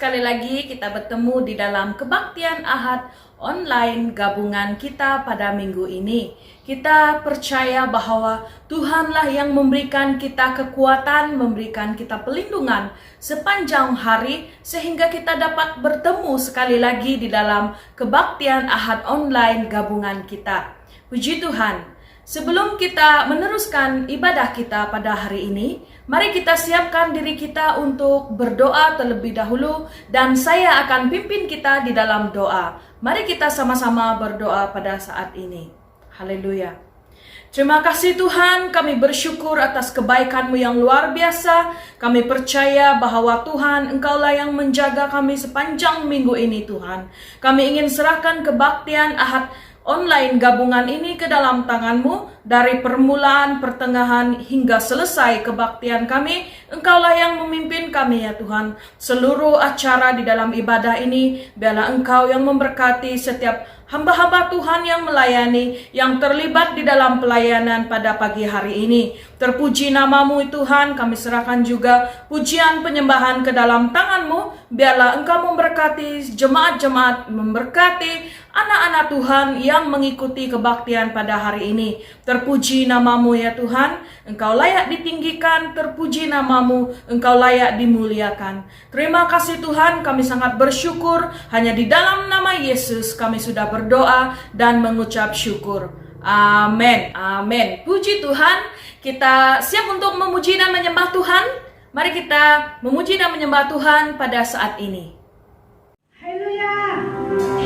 sekali lagi kita bertemu di dalam kebaktian Ahad online gabungan kita pada minggu ini. Kita percaya bahwa Tuhanlah yang memberikan kita kekuatan, memberikan kita pelindungan sepanjang hari sehingga kita dapat bertemu sekali lagi di dalam kebaktian Ahad online gabungan kita. Puji Tuhan. Sebelum kita meneruskan ibadah kita pada hari ini, mari kita siapkan diri kita untuk berdoa terlebih dahulu dan saya akan pimpin kita di dalam doa. Mari kita sama-sama berdoa pada saat ini. Haleluya. Terima kasih Tuhan, kami bersyukur atas kebaikan-Mu yang luar biasa. Kami percaya bahwa Tuhan, Engkaulah yang menjaga kami sepanjang minggu ini Tuhan. Kami ingin serahkan kebaktian Ahad online gabungan ini ke dalam tangan-Mu, dari permulaan, pertengahan, hingga selesai kebaktian kami. Engkaulah yang memimpin kami ya Tuhan. Seluruh acara di dalam ibadah ini, biarlah Engkau yang memberkati setiap hamba-hamba Tuhan yang melayani, yang terlibat di dalam pelayanan pada pagi hari ini. Terpuji nama-Mu Tuhan, kami serahkan juga pujian penyembahan ke dalam tangan-Mu. Biarlah Engkau memberkati jemaat-jemaat, memberkati anak-anak Tuhan yang mengikuti kebaktian pada hari ini. Terpuji nama-Mu ya Tuhan, Engkau layak ditinggikan, terpuji nama-Mu, Engkau layak dimuliakan. Terima kasih Tuhan, kami sangat bersyukur, hanya di dalam nama Yesus kami sudah berdoa dan mengucap syukur. Amin, amin. Puji Tuhan, kita siap untuk memuji dan menyembah Tuhan. Mari kita memuji dan menyembah Tuhan pada saat ini. Haleluya.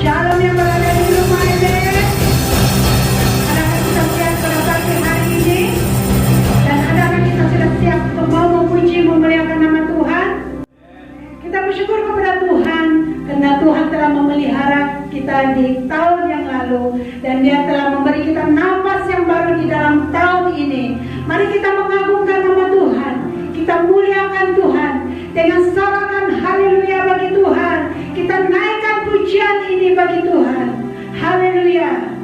Shalom yang berada di rumah ini. Adakah kita siap pada pagi hari ini? Dan adakah kita sudah siap untuk mau memuji, memuliakan nama Tuhan? Kita bersyukur kepada Tuhan karena Tuhan telah memelihara kita di tahun yang lalu dan Dia telah memberi kita nafas yang baru di dalam tahun ini. Mari kita mengagungkan nama Tuhan, kita muliakan Tuhan dengan sorakan haleluya bagi Tuhan. Kita naikkan pujian ini bagi Tuhan. Haleluya.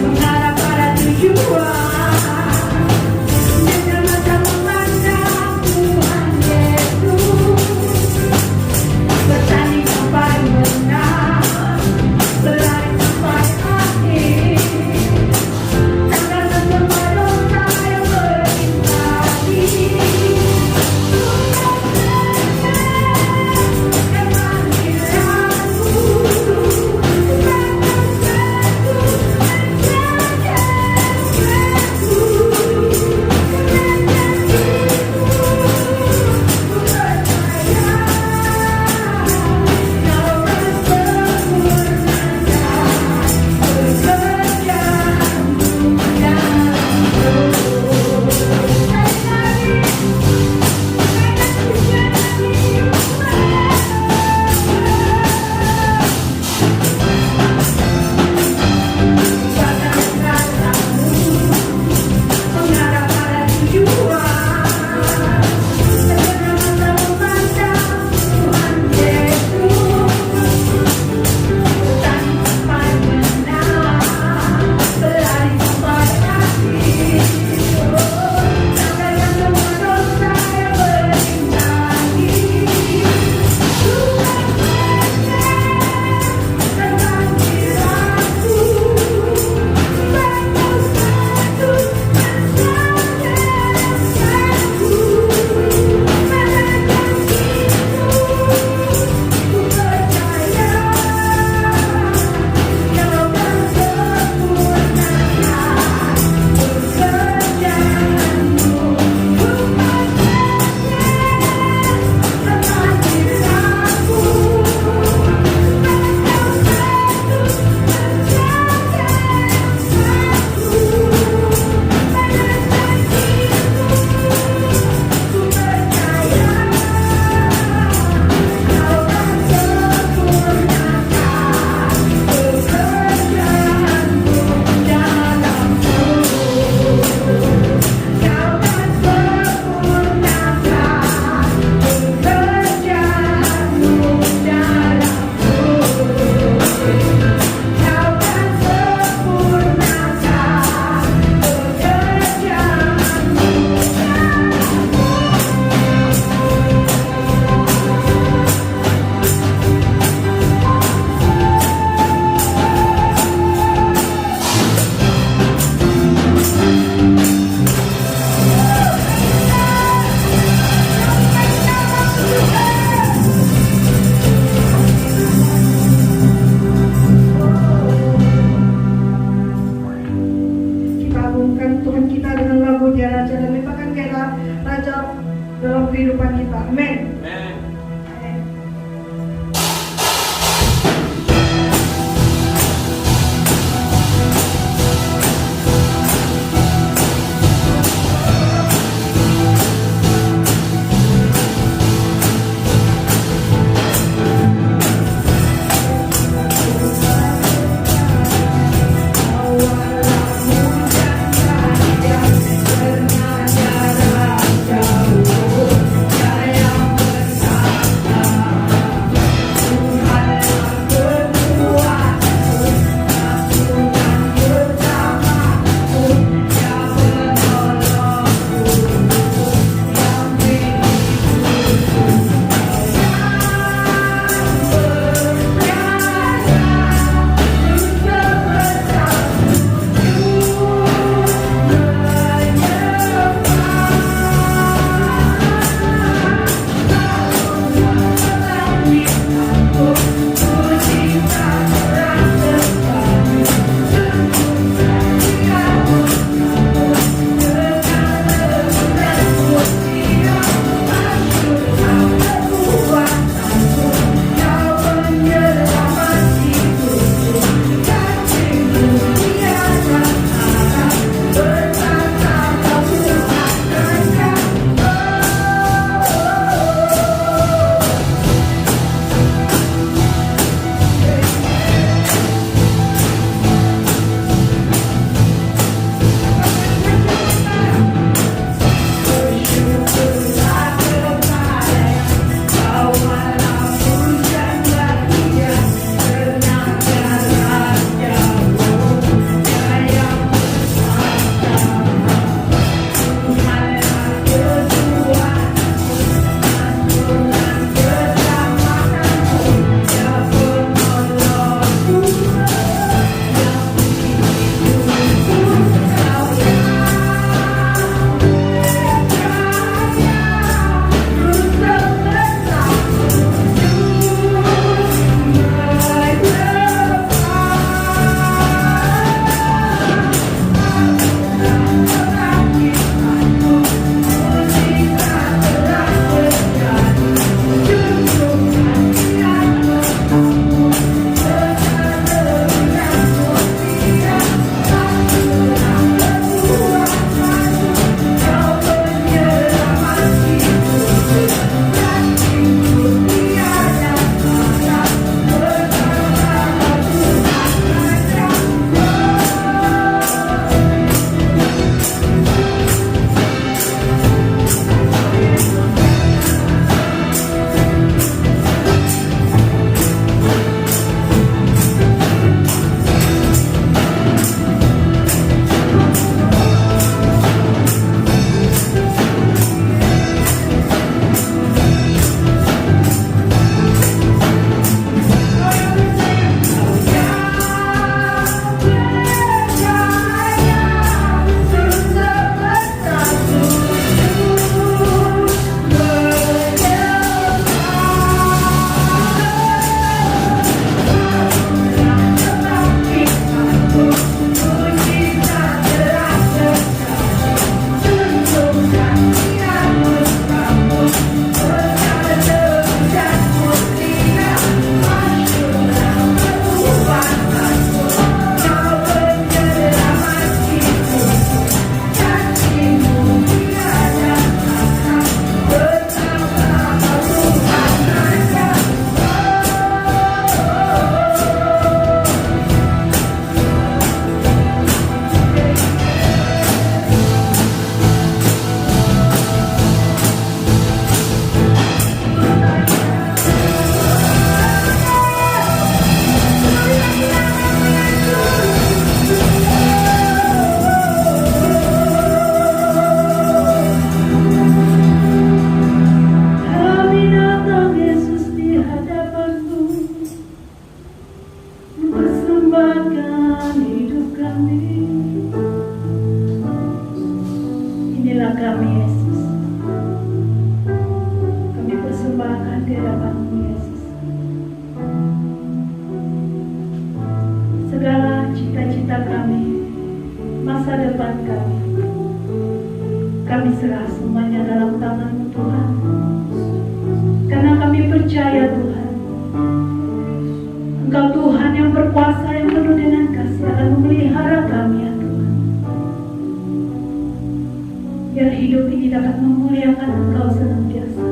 Mengharap mengagungkan Tuhan kita dengan lagu-Nya, Raja, dan limpahkan kayak Raja dalam kehidupan kita. Amin. Amen. Jaya masa depan kami. Kami serah semuanya dalam tangan-Mu Tuhan. Karena kami percaya Tuhan, Engkau Tuhan yang berkuasa, yang penuh dengan kasih, akan memelihara kami ya Tuhan. Biar hidup ini dapat memuliakan Engkau senantiasa.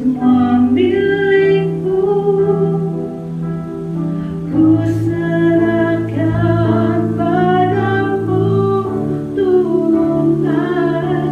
Semua milikmu, ku serahkan padamu Tuhan.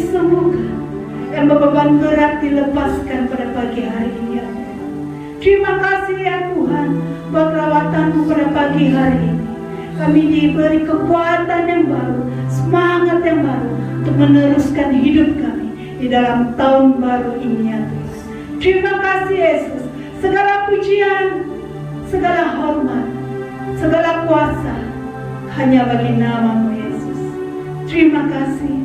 disembuhkan, yang beban berat dilepaskan pada pagi hari ini ya Tuhan. Terima kasih ya Tuhan buat rawatan-Mu pada pagi hari ini. Kami diberi kekuatan yang baru, semangat yang baru untuk meneruskan hidup kami di dalam tahun baru ini ya Tuhan. Terima kasih Yesus. Segala pujian, segala hormat, segala kuasa hanya bagi nama-Mu Yesus. Terima kasih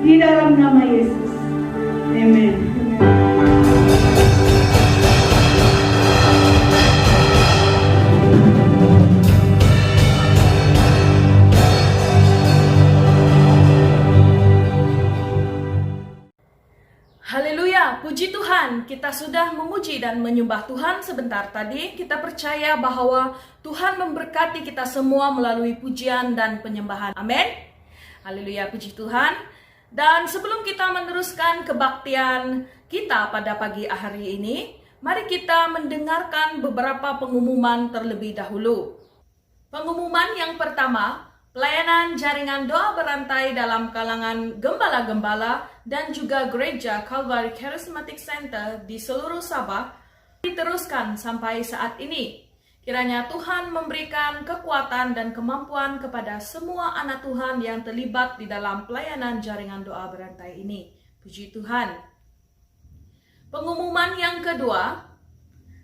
di dalam nama Yesus. Amen. Haleluya, puji Tuhan, kita sudah memuji dan menyembah Tuhan sebentar tadi. Kita percaya bahwa Tuhan memberkati kita semua melalui pujian dan penyembahan. Amin. Haleluya, puji Tuhan. Dan sebelum kita meneruskan kebaktian kita pada pagi hari ini, mari kita mendengarkan beberapa pengumuman terlebih dahulu. Pengumuman yang pertama, pelayanan jaringan doa berantai dalam kalangan gembala-gembala dan juga gereja Calvary Charismatic Center di seluruh Sabah diteruskan sampai saat ini. Kiranya Tuhan memberikan kekuatan dan kemampuan kepada semua anak Tuhan yang terlibat di dalam pelayanan jaringan doa berantai ini. Puji Tuhan. Pengumuman yang kedua,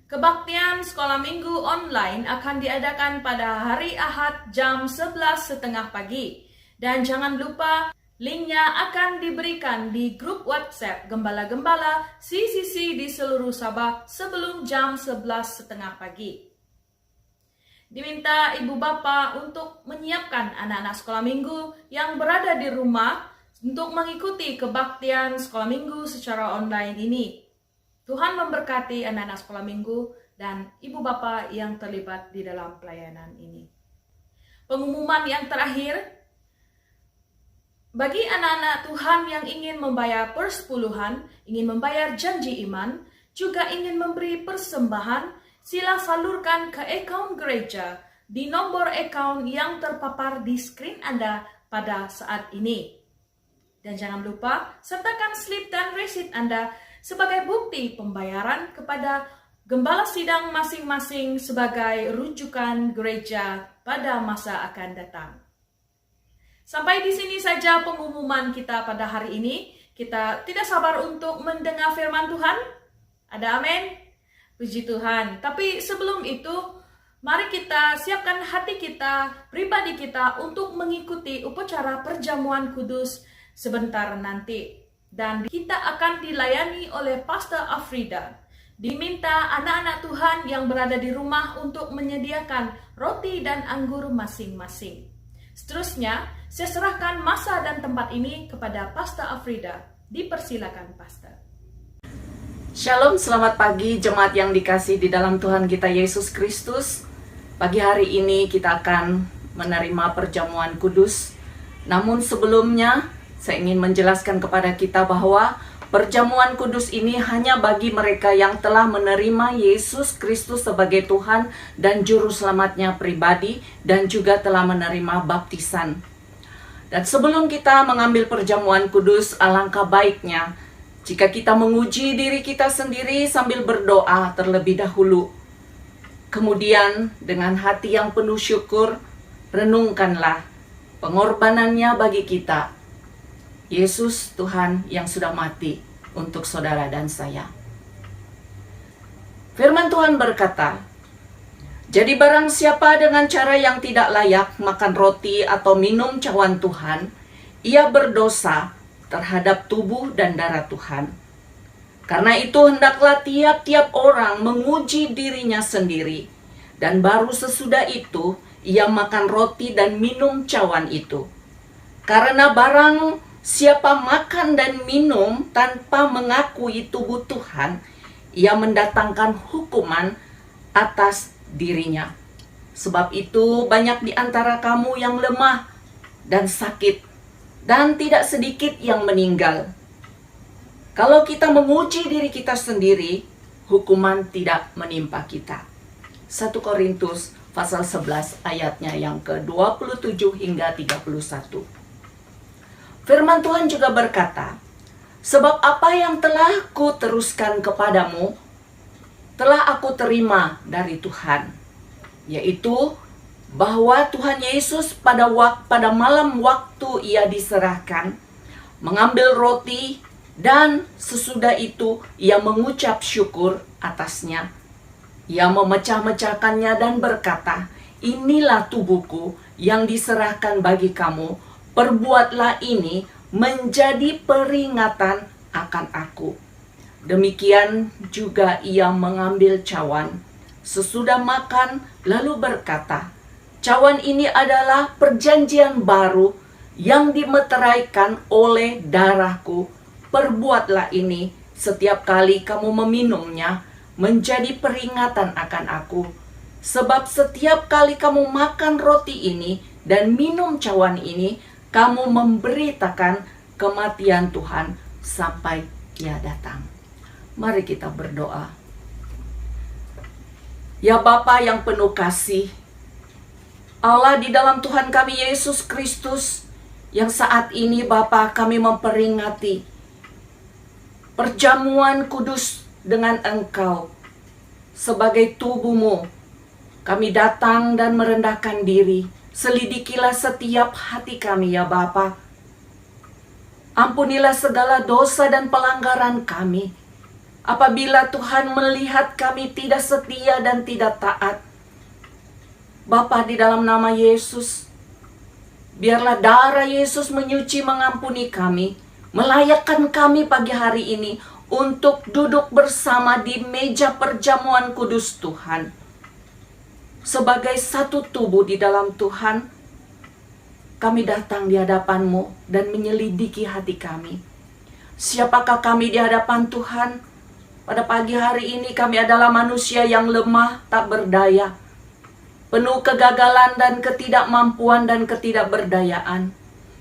kebaktian sekolah minggu online akan diadakan pada hari Ahad jam 11.30 pagi. Dan jangan lupa linknya akan diberikan di grup WhatsApp Gembala-Gembala CCC di seluruh Sabah sebelum jam 11.30 pagi. Diminta ibu bapa untuk menyiapkan anak-anak sekolah minggu yang berada di rumah untuk mengikuti kebaktian sekolah minggu secara online ini. Tuhan memberkati anak-anak sekolah minggu dan ibu bapa yang terlibat di dalam pelayanan ini. Pengumuman yang terakhir, bagi anak-anak Tuhan yang ingin membayar persepuluhan, ingin membayar janji iman, juga ingin memberi persembahan, sila salurkan ke akaun gereja di nomor akaun yang terpapar di skrin Anda pada saat ini. Dan jangan lupa sertakan slip dan resit Anda sebagai bukti pembayaran kepada gembala sidang masing-masing sebagai rujukan gereja pada masa akan datang. Sampai di sini saja pengumuman kita pada hari ini. Kita tidak sabar untuk mendengar firman Tuhan. Ada amin? Puji Tuhan. Tapi sebelum itu, mari kita siapkan hati kita, pribadi kita untuk mengikuti upacara perjamuan kudus sebentar nanti. Dan kita akan dilayani oleh Pastor Afrida. Diminta anak-anak Tuhan yang berada di rumah untuk menyediakan roti dan anggur masing-masing. Seterusnya, saya serahkan masa dan tempat ini kepada Pastor Afrida. Dipersilakan, Pastor. Shalom, selamat pagi jemaat yang dikasih di dalam Tuhan kita Yesus Kristus. Pagi hari ini kita akan menerima perjamuan kudus. Namun sebelumnya, saya ingin menjelaskan kepada kita bahwa perjamuan kudus ini hanya bagi mereka yang telah menerima Yesus Kristus sebagai Tuhan dan Juru Selamatnya pribadi dan juga telah menerima baptisan. Dan sebelum kita mengambil perjamuan kudus, alangkah baiknya jika kita menguji diri kita sendiri sambil berdoa terlebih dahulu. Kemudian dengan hati yang penuh syukur, renungkanlah pengorbanannya bagi kita. Yesus Tuhan yang sudah mati untuk saudara dan saya. Firman Tuhan berkata, jadi barang siapa dengan cara yang tidak layak makan roti atau minum cawan Tuhan, ia berdosa terhadap tubuh dan darah Tuhan. Karena itu hendaklah tiap-tiap orang menguji dirinya sendiri, dan baru sesudah itu ia makan roti dan minum cawan itu. Karena barang siapa makan dan minum tanpa mengakui tubuh Tuhan, ia mendatangkan hukuman atas dirinya. Sebab itu banyak di antara kamu yang lemah dan sakit, dan tidak sedikit yang meninggal. Kalau kita menguji diri kita sendiri, hukuman tidak menimpa kita. 1 Korintus pasal 11 ayatnya yang ke-27 hingga 31. Firman Tuhan juga berkata, Sebab apa yang telah kuteruskan kepadamu, telah aku terima dari Tuhan, yaitu bahwa Tuhan Yesus pada malam waktu ia diserahkan, mengambil roti, dan sesudah itu ia mengucap syukur atasnya. Ia memecah-mecahkannya dan berkata, "Inilah tubuhku yang diserahkan bagi kamu. Perbuatlah ini menjadi peringatan akan aku." Demikian juga ia mengambil cawan sesudah makan, lalu berkata, "Cawan ini adalah perjanjian baru yang dimeteraikan oleh darahku. Perbuatlah ini setiap kali kamu meminumnya menjadi peringatan akan aku. Sebab setiap kali kamu makan roti ini dan minum cawan ini, kamu memberitakan kematian Tuhan sampai ia datang." Mari kita berdoa. Ya Bapa yang penuh kasih, Allah di dalam Tuhan kami Yesus Kristus, yang saat ini Bapa kami memperingati perjamuan kudus dengan Engkau sebagai tubuh-Mu. Kami datang dan merendahkan diri. Selidikilah setiap hati kami ya Bapa. Ampunilah segala dosa dan pelanggaran kami. Apabila Tuhan melihat kami tidak setia dan tidak taat, Bapa di dalam nama Yesus, biarlah darah Yesus menyuci mengampuni kami, melayakkan kami pagi hari ini untuk duduk bersama di meja perjamuan kudus Tuhan. Sebagai satu tubuh di dalam Tuhan, kami datang di hadapan-Mu dan menyelidiki hati kami. Siapakah kami di hadapan Tuhan? Pada pagi hari ini kami adalah manusia yang lemah, tak berdaya, penuh kegagalan dan ketidakmampuan dan ketidakberdayaan.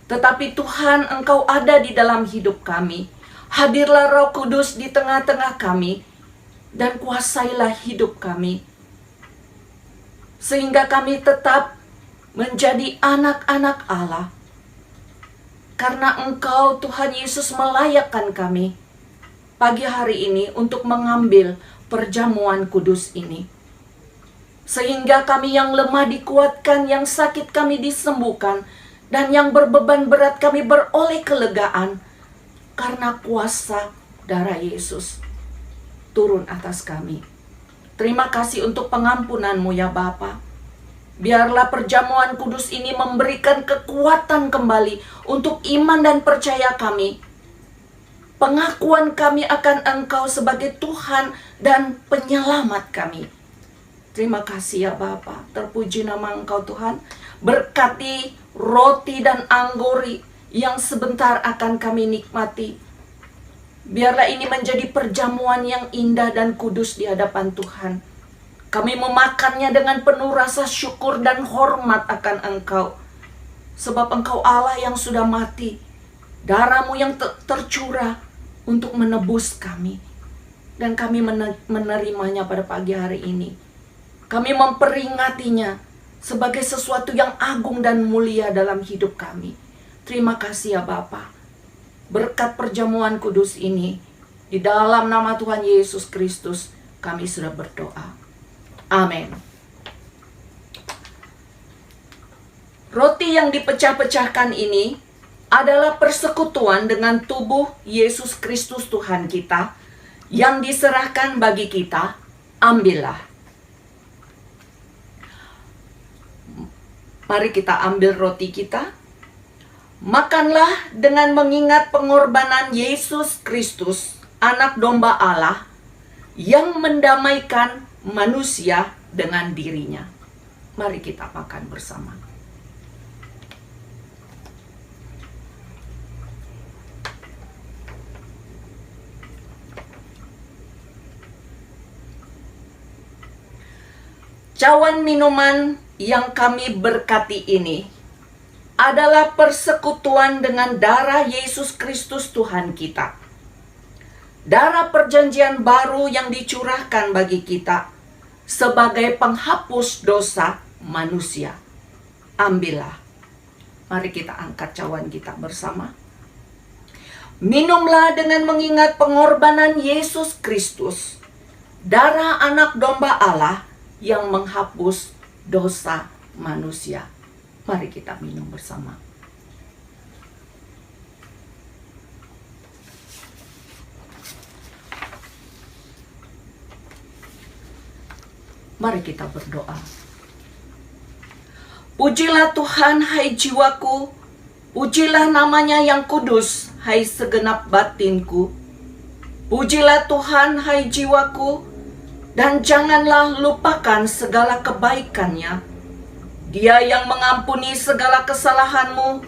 Tetapi Tuhan, Engkau ada di dalam hidup kami. Hadirlah Roh Kudus di tengah-tengah kami dan kuasailah hidup kami, sehingga kami tetap menjadi anak-anak Allah. Karena Engkau, Tuhan Yesus, melayakkan kami pagi hari ini untuk mengambil perjamuan kudus ini. Sehingga kami yang lemah dikuatkan, yang sakit kami disembuhkan, dan yang berbeban berat kami beroleh kelegaan. Karena kuasa darah Yesus turun atas kami. Terima kasih untuk pengampunan-Mu ya Bapa. Biarlah perjamuan kudus ini memberikan kekuatan kembali untuk iman dan percaya kami. Pengakuan kami akan Engkau sebagai Tuhan dan penyelamat kami. Terima kasih ya Bapa. Terpuji nama Engkau Tuhan. Berkati roti dan anggur yang sebentar akan kami nikmati. Biarlah ini menjadi perjamuan yang indah dan kudus di hadapan Tuhan. Kami memakannya dengan penuh rasa syukur dan hormat akan Engkau. Sebab Engkau Allah yang sudah mati. Darah-Mu yang tercurah untuk menebus kami. Dan kami menerimanya pada pagi hari ini. Kami memperingatinya sebagai sesuatu yang agung dan mulia dalam hidup kami. Terima kasih ya Bapa. Berkat perjamuan kudus ini, di dalam nama Tuhan Yesus Kristus, kami sudah berdoa. Amin. Roti yang dipecah-pecahkan ini adalah persekutuan dengan tubuh Yesus Kristus Tuhan kita yang diserahkan bagi kita. Ambillah. Mari kita ambil roti kita. Makanlah dengan mengingat pengorbanan Yesus Kristus, anak domba Allah, yang mendamaikan manusia dengan dirinya. Mari kita makan bersama. Cawan minuman yang kami berkati ini adalah persekutuan dengan darah Yesus Kristus Tuhan kita. Darah perjanjian baru yang dicurahkan bagi kita sebagai penghapus dosa manusia. Ambillah. Mari kita angkat cawan kita bersama. Minumlah dengan mengingat pengorbanan Yesus Kristus, darah anak domba Allah yang menghapus dosa manusia. Mari kita minum bersama. Mari kita berdoa. Pujilah Tuhan, hai jiwaku. Pujilah namanya yang kudus, hai segenap batinku. Pujilah Tuhan, hai jiwaku. Dan janganlah lupakan segala kebaikannya. Dia yang mengampuni segala kesalahanmu,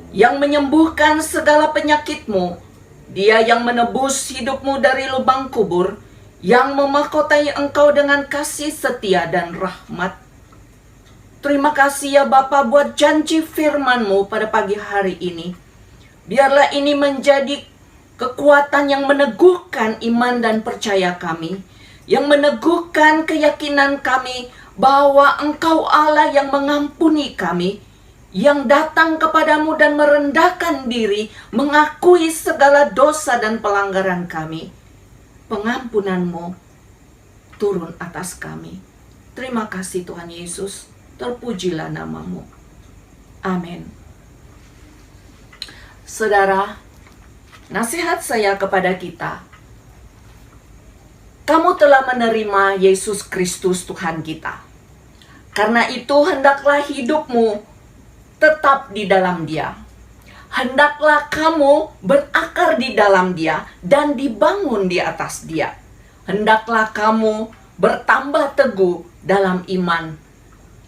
yang menyembuhkan segala penyakitmu. Dia yang menebus hidupmu dari lubang kubur, yang memahkotai engkau dengan kasih setia dan rahmat. Terima kasih ya Bapa buat janji firman-Mu pada pagi hari ini. Biarlah ini menjadi kekuatan yang meneguhkan iman dan percaya kami, yang meneguhkan keyakinan kami bahwa Engkau Allah yang mengampuni kami, yang datang kepadamu dan merendahkan diri, mengakui segala dosa dan pelanggaran kami. Pengampunan-Mu turun atas kami. Terima kasih Tuhan Yesus. Terpujilah namamu. Amin. Saudara, nasihat saya kepada kita, kamu telah menerima Yesus Kristus Tuhan kita. Karena itu hendaklah hidupmu tetap di dalam Dia. Hendaklah kamu berakar di dalam Dia dan dibangun di atas Dia. Hendaklah kamu bertambah teguh dalam iman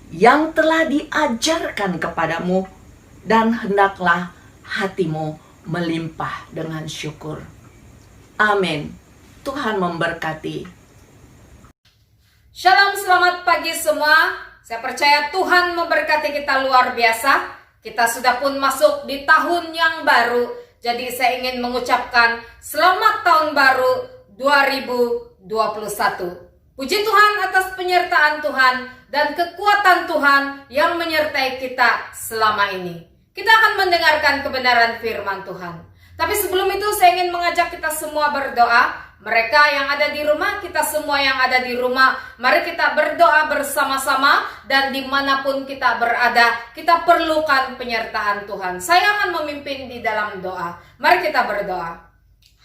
yang telah diajarkan kepadamu, dan hendaklah hatimu melimpah dengan syukur. Amin. Tuhan memberkati. Shalom, selamat pagi semua. Saya percaya Tuhan memberkati kita luar biasa. Kita sudah pun masuk di tahun yang baru. Jadi saya ingin mengucapkan selamat tahun baru 2021. Puji Tuhan atas penyertaan Tuhan dan kekuatan Tuhan yang menyertai kita selama ini. Kita akan mendengarkan kebenaran firman Tuhan. Tapi sebelum itu saya ingin mengajak kita semua berdoa. Mereka yang ada di rumah, kita semua yang ada di rumah, mari kita berdoa bersama-sama. Dan dimanapun kita berada, kita perlukan penyertaan Tuhan. Saya akan memimpin di dalam doa. Mari kita berdoa.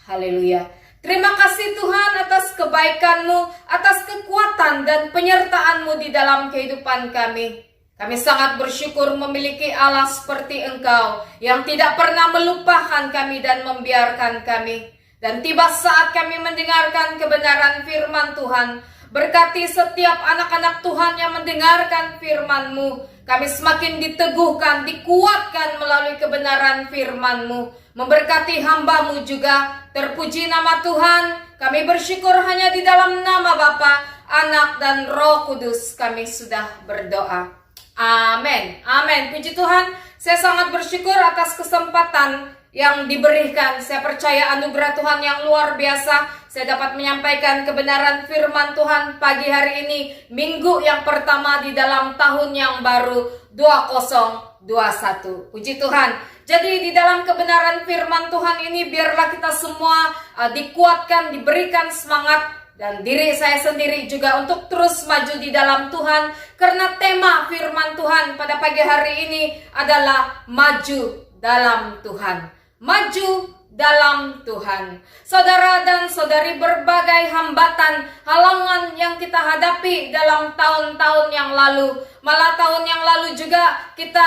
Haleluya. Terima kasih Tuhan atas kebaikan-Mu, atas kekuatan dan penyertaan-Mu di dalam kehidupan kami. Kami sangat bersyukur memiliki Allah seperti Engkau yang tidak pernah melupakan kami dan membiarkan kami. Dan tiba saat kami mendengarkan kebenaran firman Tuhan, berkati setiap anak-anak Tuhan yang mendengarkan firman-Mu. Kami semakin diteguhkan, dikuatkan melalui kebenaran firman-Mu. Memberkati hamba-Mu juga. Terpuji nama Tuhan. Kami bersyukur hanya di dalam nama Bapa, Anak, dan Roh Kudus kami sudah berdoa. Amin. Amin. Puji Tuhan. Saya sangat bersyukur atas kesempatan yang diberikan. Saya percaya anugerah Tuhan yang luar biasa. Saya dapat menyampaikan kebenaran firman Tuhan pagi hari ini, minggu yang pertama di dalam tahun yang baru 2021. Puji Tuhan. Jadi di dalam kebenaran firman Tuhan ini biarlah kita semua dikuatkan, diberikan semangat, dan diri saya sendiri juga untuk terus maju di dalam Tuhan. Karena tema firman Tuhan pada pagi hari ini adalah maju dalam Tuhan. Maju dalam Tuhan. Saudara dan saudari, berbagai hambatan, halangan yang kita hadapi dalam tahun-tahun yang lalu. Malah tahun yang lalu juga kita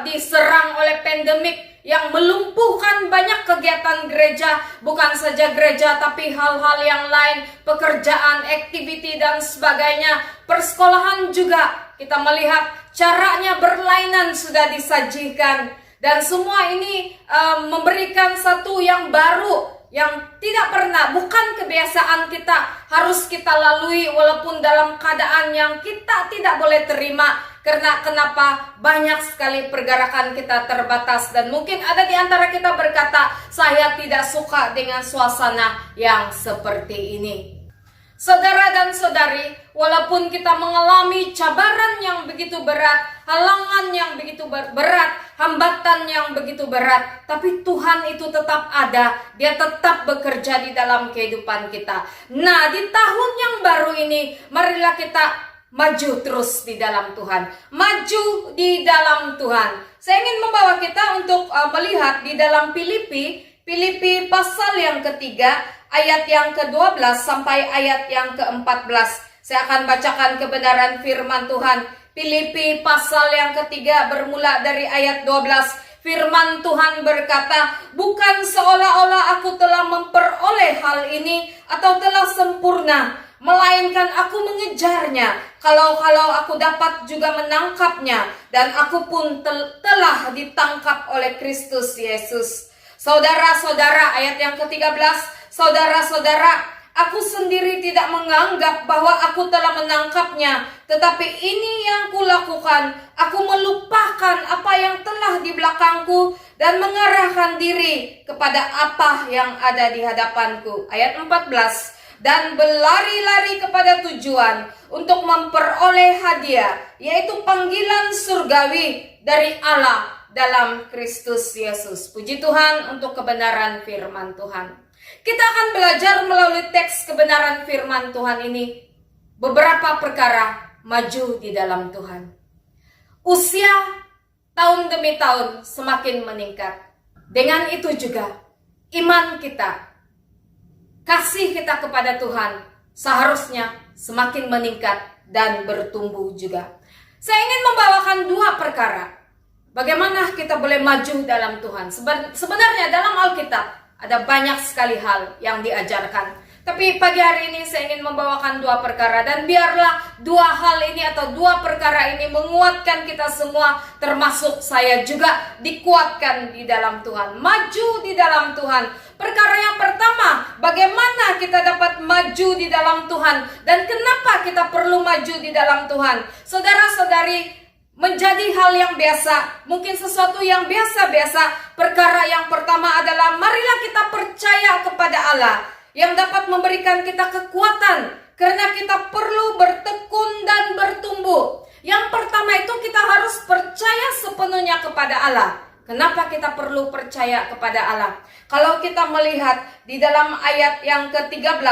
diserang oleh pandemik yang melumpuhkan banyak kegiatan gereja. Bukan saja gereja, tapi hal-hal yang lain, pekerjaan, aktiviti, dan sebagainya. Persekolahan juga kita melihat caranya berlainan sudah disajikan. Dan semua ini memberikan satu yang baru, yang tidak pernah, bukan kebiasaan kita, harus kita lalui walaupun dalam keadaan yang kita tidak boleh terima. Karena kenapa? Banyak sekali pergerakan kita terbatas. Dan mungkin ada di antara kita berkata, saya tidak suka dengan suasana yang seperti ini. Saudara dan saudari, walaupun kita mengalami cabaran yang begitu berat, halangan yang begitu berat, hambatan yang begitu berat, tapi Tuhan itu tetap ada, Dia tetap bekerja di dalam kehidupan kita. Nah, di tahun yang baru ini, marilah kita maju terus di dalam Tuhan. Maju di dalam Tuhan. Saya ingin membawa kita untuk melihat di dalam Filipi pasal yang ketiga, ayat yang ke-12 sampai ayat yang ke-14. Saya akan bacakan kebenaran firman Tuhan. Filipi pasal yang ketiga bermula dari ayat 12. Firman Tuhan berkata, "Bukan seolah-olah aku telah memperoleh hal ini atau telah sempurna, melainkan aku mengejarnya, kalau aku dapat juga menangkapnya, dan aku pun telah ditangkap oleh Kristus Yesus." Saudara-saudara, ayat yang ke-13, saudara-saudara, aku sendiri tidak menganggap bahwa aku telah menangkapnya, tetapi ini yang kulakukan, aku melupakan apa yang telah di belakangku dan mengarahkan diri kepada apa yang ada di hadapanku. Ayat 14, dan berlari-lari kepada tujuan untuk memperoleh hadiah, yaitu panggilan surgawi dari Allah dalam Kristus Yesus. Puji Tuhan untuk kebenaran firman Tuhan. Kita akan belajar melalui teks kebenaran firman Tuhan ini beberapa perkara maju di dalam Tuhan. Usia tahun demi tahun semakin meningkat. Dengan itu juga iman kita, kasih kita kepada Tuhan seharusnya semakin meningkat dan bertumbuh juga. Saya ingin membawakan dua perkara. Bagaimana kita boleh maju dalam Tuhan? Sebenarnya dalam Alkitab ada banyak sekali hal yang diajarkan. Tapi pagi hari ini saya ingin membawakan dua perkara. Dan biarlah dua hal ini atau dua perkara ini menguatkan kita semua. Termasuk saya juga dikuatkan di dalam Tuhan. Maju di dalam Tuhan. Perkara yang pertama, bagaimana kita dapat maju di dalam Tuhan. Dan kenapa kita perlu maju di dalam Tuhan? Saudara-saudari, menjadi hal yang biasa, mungkin sesuatu yang biasa-biasa. Perkara yang pertama adalah marilah kita percaya kepada Allah yang dapat memberikan kita kekuatan, karena kita perlu bertekun dan bertumbuh. Yang pertama itu kita harus percaya sepenuhnya kepada Allah. Kenapa kita perlu percaya kepada Allah? Kalau kita melihat di dalam ayat yang ke-13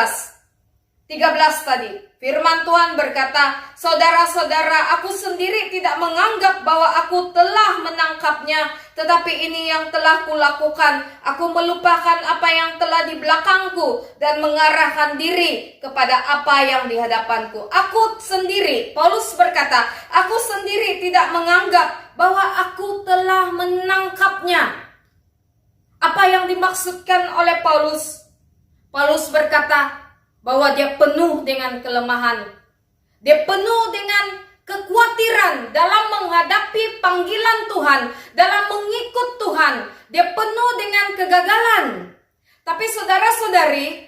tadi, firman Tuhan berkata, "Saudara-saudara, aku sendiri tidak menganggap bahwa aku telah menangkapnya, tetapi ini yang telah kulakukan. Aku melupakan apa yang telah di belakangku dan mengarahkan diri kepada apa yang di hadapanku." Aku sendiri, Paulus berkata, aku sendiri tidak menganggap bahwa aku telah menangkapnya. Apa yang dimaksudkan oleh Paulus? Paulus berkata bahwa dia penuh dengan kelemahan. Dia penuh dengan kekhawatiran dalam menghadapi panggilan Tuhan, dalam mengikut Tuhan. Dia penuh dengan kegagalan. Tapi saudara-saudari,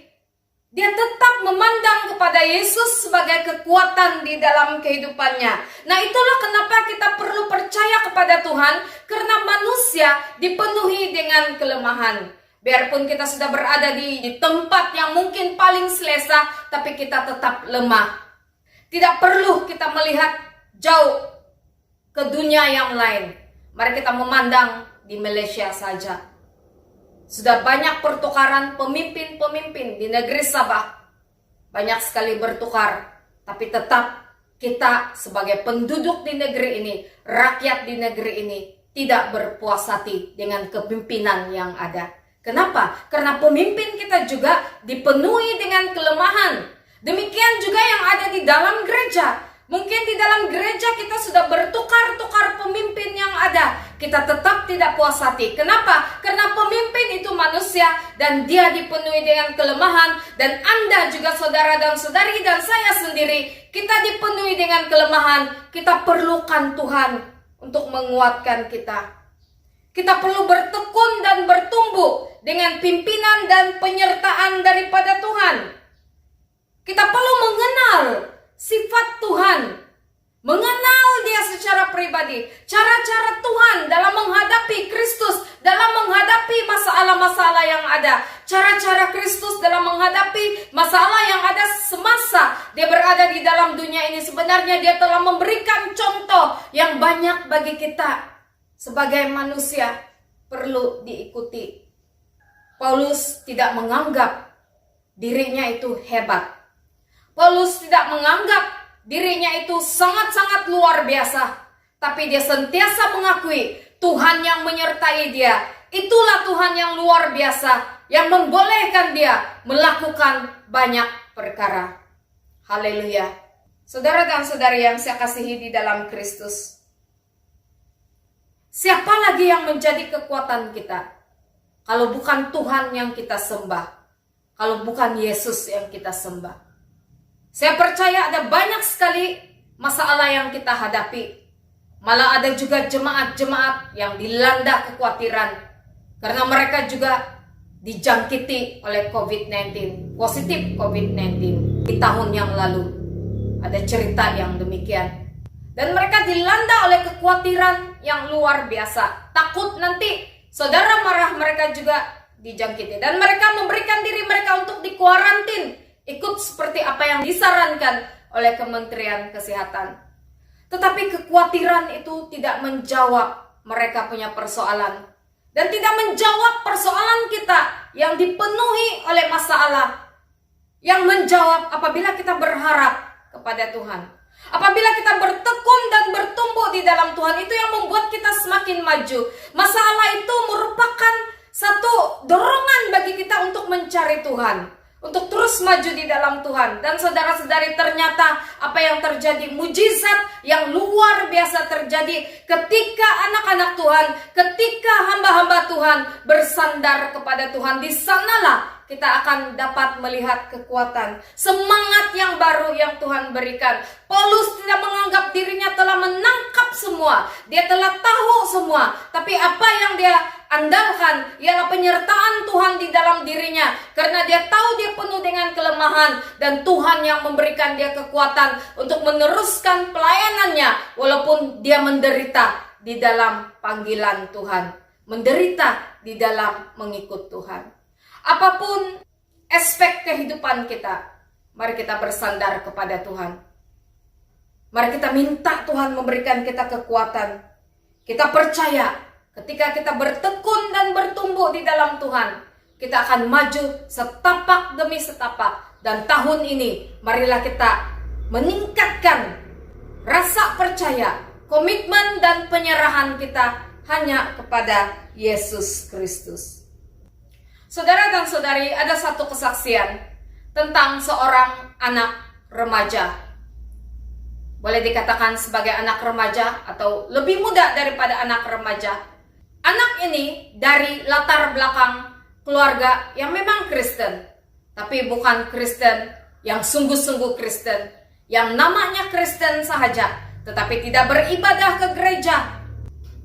dia tetap memandang kepada Yesus sebagai kekuatan di dalam kehidupannya. Nah, itulah kenapa kita perlu percaya kepada Tuhan, karena manusia dipenuhi dengan kelemahan. Biarpun kita sudah berada di tempat yang mungkin paling selesa, tapi kita tetap lemah. Tidak perlu kita melihat jauh ke dunia yang lain. Mari kita memandang di Malaysia saja. Sudah banyak pertukaran pemimpin-pemimpin di negeri Sabah. Banyak sekali bertukar. Tapi tetap kita sebagai penduduk di negeri ini, rakyat di negeri ini, tidak berpuas hati dengan kepemimpinan yang ada. Kenapa? Karena pemimpin kita juga dipenuhi dengan kelemahan. Demikian juga yang ada di dalam gereja. Mungkin di dalam gereja kita sudah bertukar-tukar pemimpin yang ada. Kita tetap tidak puas hati. Kenapa? Karena pemimpin itu manusia dan dia dipenuhi dengan kelemahan. Dan Anda juga saudara dan saudari dan saya sendiri, kita dipenuhi dengan kelemahan. Kita perlukan Tuhan untuk menguatkan kita. Kita perlu bertekun dan bertumbuh dengan pimpinan dan penyertaan daripada Tuhan. Kita perlu mengenal sifat Tuhan, mengenal dia secara pribadi, cara-cara Tuhan dalam menghadapi Kristus, dalam menghadapi masalah-masalah yang ada, cara-cara Kristus dalam menghadapi masalah yang ada semasa dia berada di dalam dunia ini. Sebenarnya dia telah memberikan contoh yang banyak bagi kita sebagai manusia perlu diikuti. Paulus tidak menganggap dirinya itu hebat. Paulus tidak menganggap dirinya itu sangat-sangat luar biasa. Tapi dia sentiasa mengakui Tuhan yang menyertai dia. Itulah Tuhan yang luar biasa, yang membolehkan dia melakukan banyak perkara. Haleluya. Saudara dan saudari yang saya kasihi di dalam Kristus, siapa lagi yang menjadi kekuatan kita kalau bukan Tuhan yang kita sembah, kalau bukan Yesus yang kita sembah? Saya percaya ada banyak sekali masalah yang kita hadapi. Malah ada juga jemaat-jemaat yang dilanda kekhawatiran karena mereka juga dijangkiti oleh COVID-19, positif COVID-19 di tahun yang lalu. Ada cerita yang demikian. Dan mereka dilanda oleh kekhawatiran yang luar biasa. Takut nanti saudara marah, mereka juga dijangkiti. Dan mereka memberikan diri mereka untuk dikuarantin, ikut seperti apa yang disarankan oleh Kementerian Kesehatan. Tetapi kekhawatiran itu tidak menjawab mereka punya persoalan. Dan tidak menjawab persoalan kita yang dipenuhi oleh masalah. Yang menjawab apabila kita berharap kepada Tuhan. Apabila kita bertekun dan bertumbuh di dalam Tuhan, itu yang membuat kita semakin maju. Masalah itu merupakan satu dorongan bagi kita untuk mencari Tuhan, untuk terus maju di dalam Tuhan. Dan saudara-saudari, ternyata apa yang terjadi, mujizat yang luar biasa terjadi ketika anak-anak Tuhan, ketika hamba-hamba Tuhan bersandar kepada Tuhan. Di sanalah kita akan dapat melihat kekuatan, semangat yang baru yang Tuhan berikan. Paulus tidak menganggap dirinya telah menangkap semua, dia telah tahu semua. Tapi apa yang dia andalkan ialah penyertaan Tuhan di dalam dirinya, karena dia tahu dia penuh dengan kelemahan, dan Tuhan yang memberikan dia kekuatan untuk meneruskan pelayanannya walaupun dia menderita di dalam panggilan Tuhan, menderita di dalam mengikut Tuhan. Apapun aspek kehidupan kita, mari kita bersandar kepada Tuhan. Mari kita minta Tuhan memberikan kita kekuatan. Kita percaya ketika kita bertekun dan bertumbuh di dalam Tuhan, kita akan maju setapak demi setapak. Dan tahun ini, marilah kita meningkatkan rasa percaya, komitmen dan penyerahan kita hanya kepada Yesus Kristus. Saudara dan saudari, ada satu kesaksian tentang seorang anak remaja. Boleh dikatakan sebagai anak remaja atau lebih muda daripada anak remaja. Anak ini dari latar belakang keluarga yang memang Kristen, tapi bukan Kristen yang sungguh-sungguh Kristen, yang namanya Kristen sahaja, tetapi tidak beribadah ke gereja.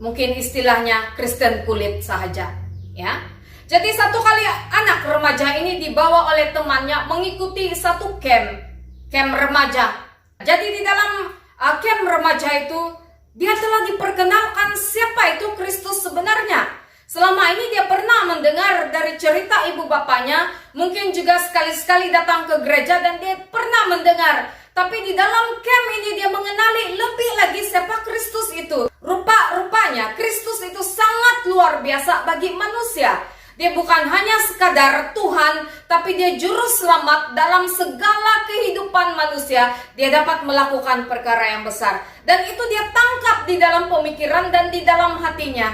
Mungkin istilahnya Kristen kulit sahaja, ya. Jadi satu kali anak remaja ini dibawa oleh temannya mengikuti satu camp remaja. Jadi di dalam camp remaja itu dia telah diperkenalkan siapa itu Kristus sebenarnya. Selama ini dia pernah mendengar dari cerita ibu bapaknya, mungkin juga sekali-sekali datang ke gereja dan dia pernah mendengar. Tapi di dalam camp ini dia mengenali lebih lagi siapa Kristus itu. Rupa-rupanya Kristus itu sangat luar biasa bagi manusia. Dia bukan hanya sekadar Tuhan, tapi dia juru selamat dalam segala kehidupan manusia. Dia dapat melakukan perkara yang besar. Dan itu dia tangkap di dalam pemikiran dan di dalam hatinya.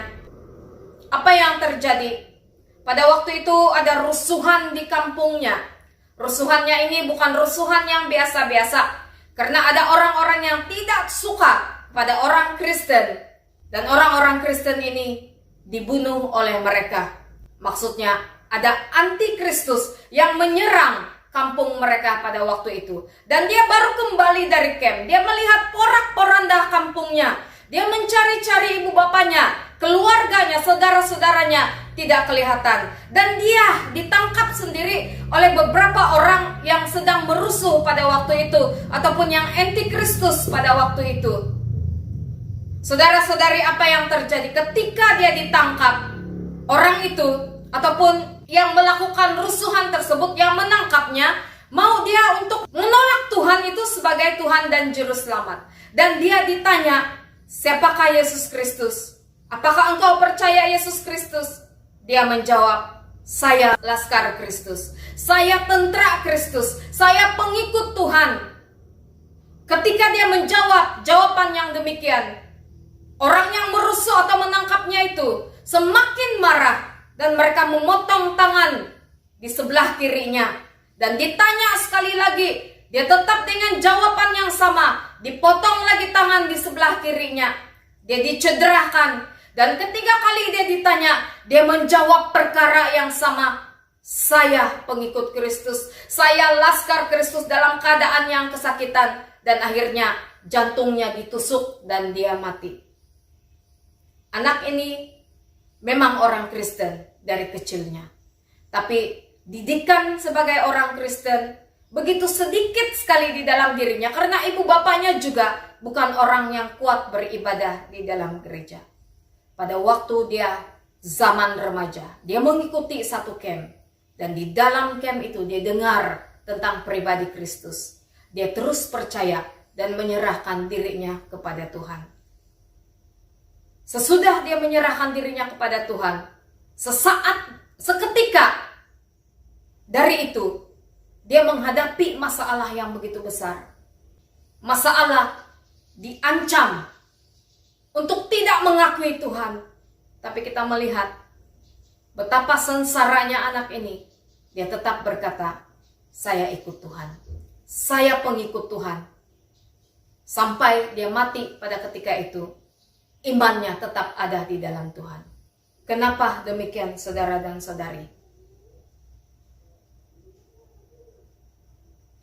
Apa yang terjadi? Pada waktu itu ada rusuhan di kampungnya. Rusuhannya ini bukan rusuhan yang biasa-biasa. Karena ada orang-orang yang tidak suka pada orang Kristen. Dan orang-orang Kristen ini dibunuh oleh mereka. Maksudnya ada antikristus yang menyerang kampung mereka pada waktu itu. Dan dia baru kembali dari camp. Dia melihat porak-poranda kampungnya. Dia mencari-cari ibu bapaknya. keluarganya, saudara-saudaranya tidak kelihatan. Dan dia ditangkap sendiri oleh beberapa orang yang sedang merusuh pada waktu itu, ataupun yang antikristus pada waktu itu. Saudara-saudari, apa yang terjadi ketika dia ditangkap? Orang itu ataupun yang melakukan rusuhan tersebut, yang menangkapnya, mau dia untuk menolak Tuhan itu sebagai Tuhan dan Juru Selamat. Dan dia ditanya, siapakah Yesus Kristus? Apakah engkau percaya Yesus Kristus? Dia menjawab, saya Laskar Kristus, saya tentara Kristus, saya pengikut Tuhan. Ketika dia menjawab jawaban yang demikian, orang yang merusuh atau menangkapnya itu semakin marah, dan mereka memotong tangan di sebelah kirinya. Dan ditanya sekali lagi, dia tetap dengan jawaban yang sama, dipotong lagi tangan di sebelah kirinya. Dia dicederahkan, dan ketiga kali dia ditanya, dia menjawab perkara yang sama. Saya pengikut Kristus, saya Laskar Kristus, dalam keadaan yang kesakitan. Dan akhirnya jantungnya ditusuk dan dia mati. Anak ini memang orang Kristen dari kecilnya, tapi didikan sebagai orang Kristen begitu sedikit sekali di dalam dirinya, karena ibu bapaknya juga bukan orang yang kuat beribadah di dalam gereja. Pada waktu dia zaman remaja, dia mengikuti satu camp, dan di dalam camp itu dia dengar tentang pribadi Kristus. Dia terus percaya dan menyerahkan dirinya kepada Tuhan. Sesudah dia menyerahkan dirinya kepada Tuhan, seketika dari itu, dia menghadapi masalah yang begitu besar. Masalah diancam untuk tidak mengakui Tuhan. Tapi kita melihat betapa sengsaranya anak ini. Dia tetap berkata, saya ikut Tuhan, saya pengikut Tuhan. Sampai dia mati pada ketika itu, imannya tetap ada di dalam Tuhan. Kenapa demikian, saudara dan saudari?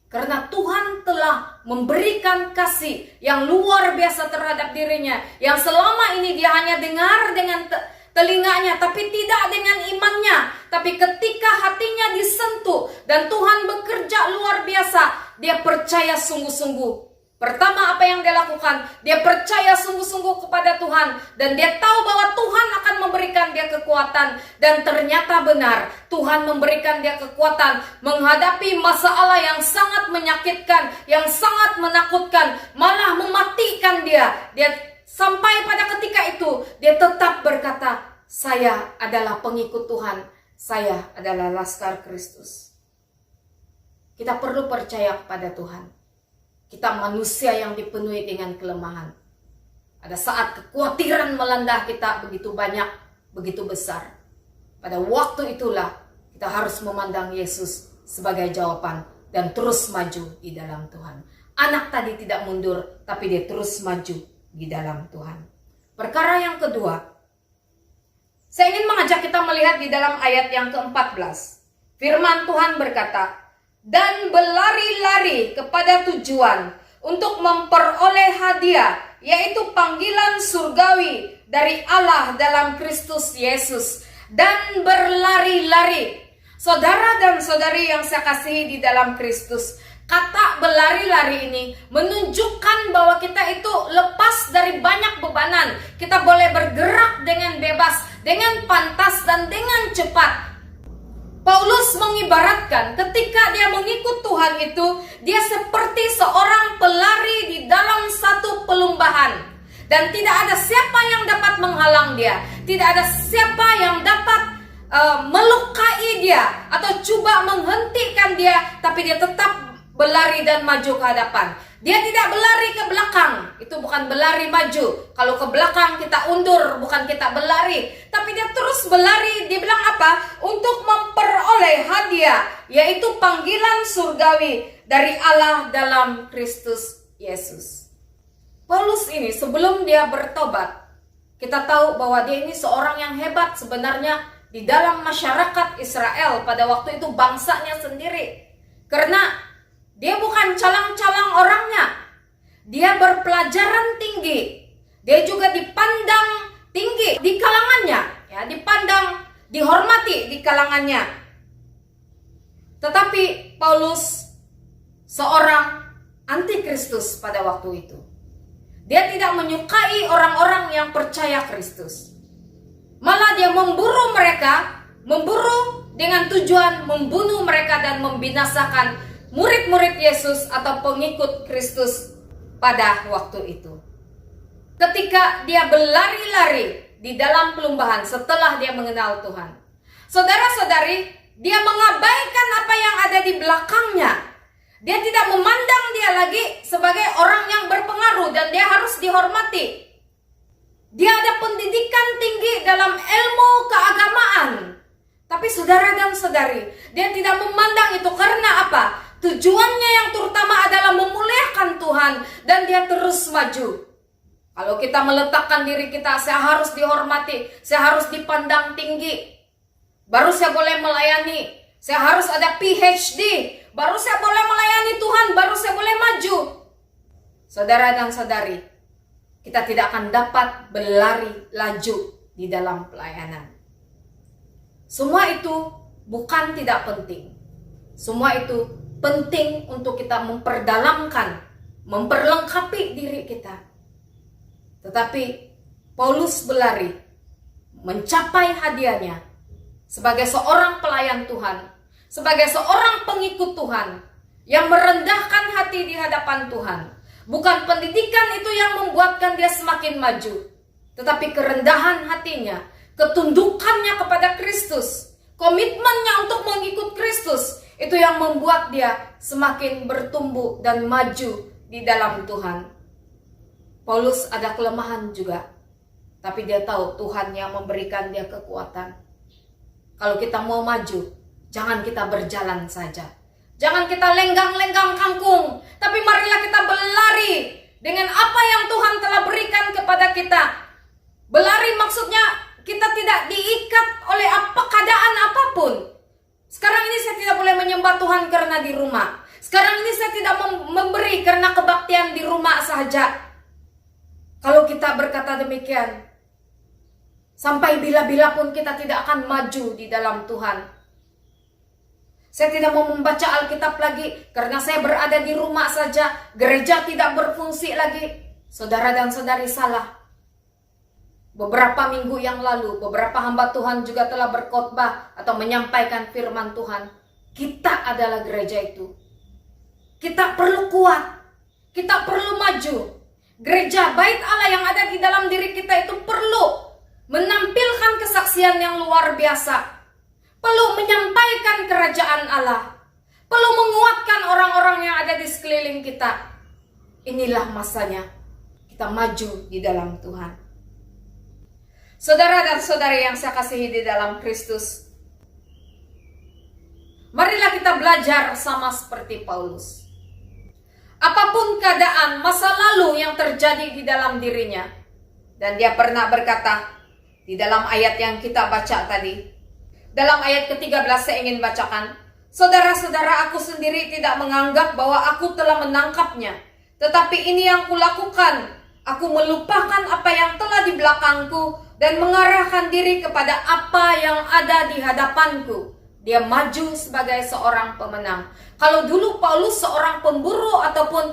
Karena Tuhan telah memberikan kasih yang luar biasa terhadap dirinya, yang selama ini dia hanya dengar dengan telinganya, tapi tidak dengan imannya. Tapi ketika hatinya disentuh dan Tuhan bekerja luar biasa, dia percaya sungguh-sungguh. Pertama, apa yang dia lakukan? Dia percaya sungguh-sungguh kepada Tuhan, dan dia tahu bahwa Tuhan akan memberikan dia kekuatan. Dan ternyata benar, Tuhan memberikan dia kekuatan menghadapi masalah yang sangat menyakitkan, yang sangat menakutkan, malah mematikan dia. Dia sampai pada ketika itu, dia tetap berkata, saya adalah pengikut Tuhan, saya adalah Laskar Kristus. Kita perlu percaya kepada Tuhan. Kita manusia yang dipenuhi dengan kelemahan. Ada saat kekhawatiran melanda kita begitu banyak, begitu besar. Pada waktu itulah kita harus memandang Yesus sebagai jawaban dan terus maju di dalam Tuhan. Anak tadi tidak mundur, tapi dia terus maju di dalam Tuhan. Perkara yang kedua, saya ingin mengajak kita melihat di dalam ayat yang ke-14. Firman Tuhan berkata, dan berlari-lari kepada tujuan untuk memperoleh hadiah, yaitu panggilan surgawi dari Allah dalam Kristus Yesus. Dan berlari-lari. Saudara dan saudari yang saya kasihi di dalam Kristus, kata berlari-lari ini menunjukkan bahwa kita itu lepas dari banyak bebanan. Kita boleh bergerak dengan bebas, dengan pantas, dan dengan cepat. Paulus mengibaratkan ketika dia mengikut Tuhan itu, dia seperti seorang pelari di dalam satu pelumbahan. Dan tidak ada siapa yang dapat menghalang dia. Tidak ada siapa yang dapat melukai dia atau coba menghentikan dia. Tapi dia tetap berlari dan maju ke hadapan. Dia tidak berlari ke belakang. Itu bukan berlari maju. Kalau ke belakang kita undur, bukan kita berlari. Tapi dia terus berlari. Dia bilang apa? Untuk memperoleh hadiah, yaitu panggilan surgawi dari Allah dalam Kristus Yesus. Paulus ini sebelum dia bertobat, kita tahu bahwa dia ini seorang yang hebat sebenarnya di dalam masyarakat Israel pada waktu itu, bangsanya sendiri. Karena dia bukan calang-calang orangnya. Dia berpelajaran tinggi. Dia juga dipandang tinggi di kalangannya, ya, dipandang, dihormati di kalangannya. Tetapi Paulus seorang antikristus pada waktu itu. Dia tidak menyukai orang-orang yang percaya Kristus. Malah dia memburu mereka, memburu dengan tujuan membunuh mereka dan membinasakan murid-murid Yesus atau pengikut Kristus pada waktu itu. Ketika dia berlari-lari di dalam pelumbahan setelah dia mengenal Tuhan. Saudara-saudari, dia mengabaikan apa yang ada di belakangnya. Dia tidak memandang dia lagi sebagai orang yang berpengaruh dan dia harus dihormati. Dia ada pendidikan tinggi dalam ilmu keagamaan. Tapi saudara dan saudari, dia tidak memandang itu karena apa? Tujuannya yang terutama adalah memuliakan Tuhan dan dia terus maju. Kalau kita meletakkan diri kita, saya harus dihormati, saya harus dipandang tinggi. Baru saya boleh melayani, saya harus ada PhD, baru saya boleh melayani Tuhan, baru saya boleh maju. Saudara dan saudari, kita tidak akan dapat berlari laju di dalam pelayanan. Semua itu bukan tidak penting. Semua itu penting untuk kita memperdalamkan, memperlengkapi diri kita. Tetapi Paulus berlari mencapai hadiahnya sebagai seorang pelayan Tuhan, sebagai seorang pengikut Tuhan yang merendahkan hati di hadapan Tuhan. Bukan pendidikan itu yang membuatkan dia semakin maju, tetapi kerendahan hatinya, ketundukannya kepada Kristus, komitmennya untuk mengikut Kristus, itu yang membuat dia semakin bertumbuh dan maju di dalam Tuhan. Paulus ada kelemahan juga, tapi dia tahu Tuhan yang memberikan dia kekuatan. Kalau kita mau maju, jangan kita berjalan saja. Jangan kita lenggang-lenggang kangkung, tapi marilah kita berlari dengan apa yang Tuhan telah berikan kepada kita. Berlari maksudnya kita tidak diikat oleh keadaan apapun. Sekarang ini saya tidak boleh menyembah Tuhan karena di rumah. Sekarang ini saya tidak memberi karena kebaktian di rumah saja. Kalau kita berkata demikian, sampai bila-bila pun kita tidak akan maju di dalam Tuhan. Saya tidak mau membaca Alkitab lagi karena saya berada di rumah saja. Gereja tidak berfungsi lagi. Saudara dan saudari, salah. Beberapa minggu yang lalu, beberapa hamba Tuhan juga telah berkhotbah atau menyampaikan firman Tuhan. Kita adalah gereja itu. Kita perlu kuat. Kita perlu maju. Gereja bait Allah yang ada di dalam diri kita itu perlu menampilkan kesaksian yang luar biasa. Perlu menyampaikan kerajaan Allah. Perlu menguatkan orang-orang yang ada di sekeliling kita. Inilah masanya kita maju di dalam Tuhan. Saudara dan saudari yang saya kasihi di dalam Kristus, marilah kita belajar sama seperti Paulus. Apapun keadaan masa lalu yang terjadi di dalam dirinya, dan dia pernah berkata di dalam ayat yang kita baca tadi, dalam ayat ke-13 saya ingin bacakan, saudara-saudara, aku sendiri tidak menganggap bahwa aku telah menangkapnya, tetapi ini yang kulakukan, aku melupakan apa yang telah di belakangku dan mengarahkan diri kepada apa yang ada di hadapanku. Dia maju sebagai seorang pemenang. Kalau dulu Paulus seorang pemburu ataupun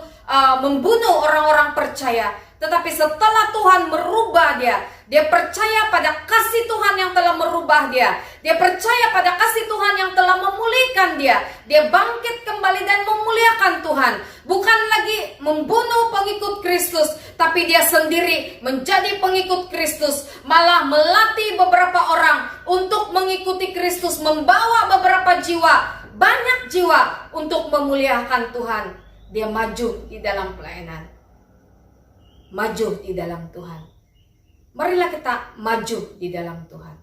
membunuh orang-orang percaya, tetapi setelah Tuhan merubah dia percaya pada kasih Tuhan yang telah merubah dia percaya pada kasih Tuhan yang telah memulihkan dia bangkit kembali dan memuliakan Tuhan. Bukan lagi membunuh pengikut Kristus, tapi dia sendiri menjadi pengikut Kristus, malah melatih beberapa orang untuk mengikuti Kristus, membawa beberapa jiwa, banyak jiwa untuk memuliakan Tuhan. Dia maju di dalam pelayanan, maju di dalam Tuhan. Marilah kita maju di dalam Tuhan.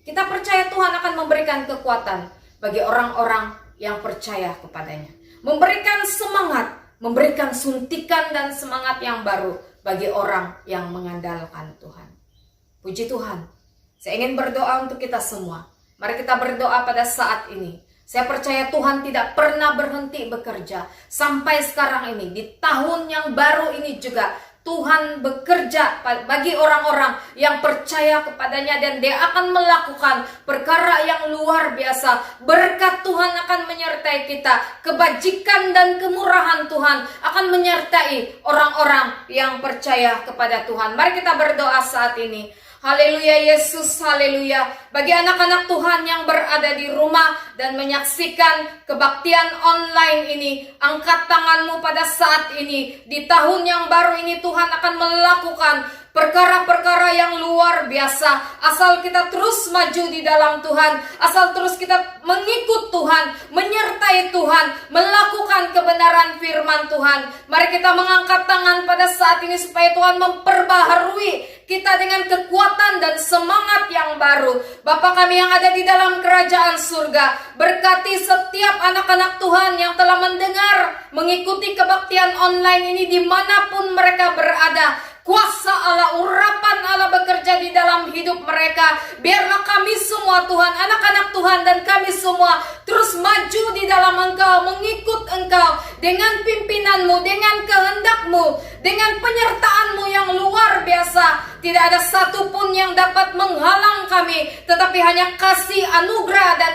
Kita percaya Tuhan akan memberikan kekuatan bagi orang-orang yang percaya kepadanya. Memberikan semangat, memberikan suntikan dan semangat yang baru bagi orang yang mengandalkan Tuhan. Puji Tuhan. Saya ingin berdoa untuk kita semua. Mari kita berdoa pada saat ini. Saya percaya Tuhan tidak pernah berhenti bekerja. Sampai sekarang ini, di tahun yang baru ini juga, Tuhan bekerja bagi orang-orang yang percaya kepadanya dan dia akan melakukan perkara yang luar biasa. Berkat Tuhan akan menyertai kita, kebajikan dan kemurahan Tuhan akan menyertai orang-orang yang percaya kepada Tuhan. Mari kita berdoa saat ini. Haleluya Yesus, haleluya. Bagi anak-anak Tuhan yang berada di rumah dan menyaksikan kebaktian online ini, angkat tanganmu pada saat ini. Di tahun yang baru ini Tuhan akan melakukan perkara-perkara yang luar biasa. Asal kita terus maju di dalam Tuhan, asal terus kita mengikut Tuhan, menyertai Tuhan, melakukan kebenaran firman Tuhan. Mari kita mengangkat tangan pada saat ini supaya Tuhan memperbaharui kita dengan kekuatan dan semangat yang baru. Bapa kami yang ada di dalam kerajaan surga, berkati setiap anak-anak Tuhan yang telah mendengar, mengikuti kebaktian online ini dimanapun mereka berada. Kuasa Allah, urapan Allah bekerja di dalam hidup mereka. Biarlah kami semua Tuhan, anak-anak Tuhan dan kami semua terus maju di dalam Engkau, mengikut Engkau dengan pimpinanmu, dengan kehendakmu, dengan penyertaanmu yang luar biasa. Tidak ada satupun yang dapat menghalang kami, tetapi hanya kasih anugerah dan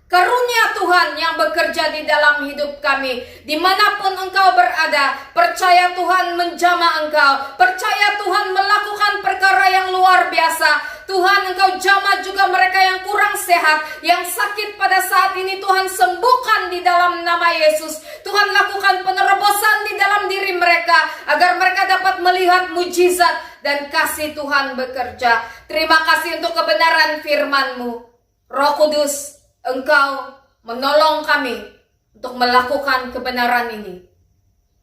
karunia Tuhan yang bekerja di dalam hidup kami. Dimanapun engkau berada, percaya Tuhan menjamah engkau, percaya Tuhan melakukan perkara yang luar biasa. Tuhan, engkau jamah juga mereka yang kurang sehat, yang sakit pada saat ini. Tuhan, sembuhkan di dalam nama Yesus. Tuhan, lakukan penerobosan di dalam diri mereka, agar mereka dapat melihat mujizat dan kasih Tuhan bekerja. Terima kasih untuk kebenaran firman-Mu. Roh Kudus, Engkau menolong kami untuk melakukan kebenaran ini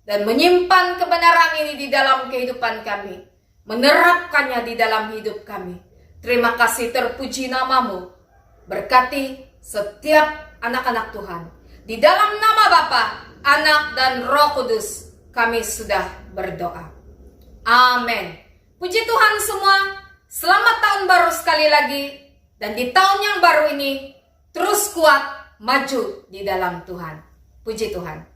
dan menyimpan kebenaran ini di dalam kehidupan kami, menerapkannya di dalam hidup kami. Terima kasih, terpuji nama-Mu. Berkati setiap anak-anak Tuhan. Di dalam nama Bapa, Anak dan Roh Kudus kami sudah berdoa. Amin. Puji Tuhan semua. Selamat tahun baru sekali lagi. Dan di tahun yang baru ini terus kuat, maju di dalam Tuhan. Puji Tuhan.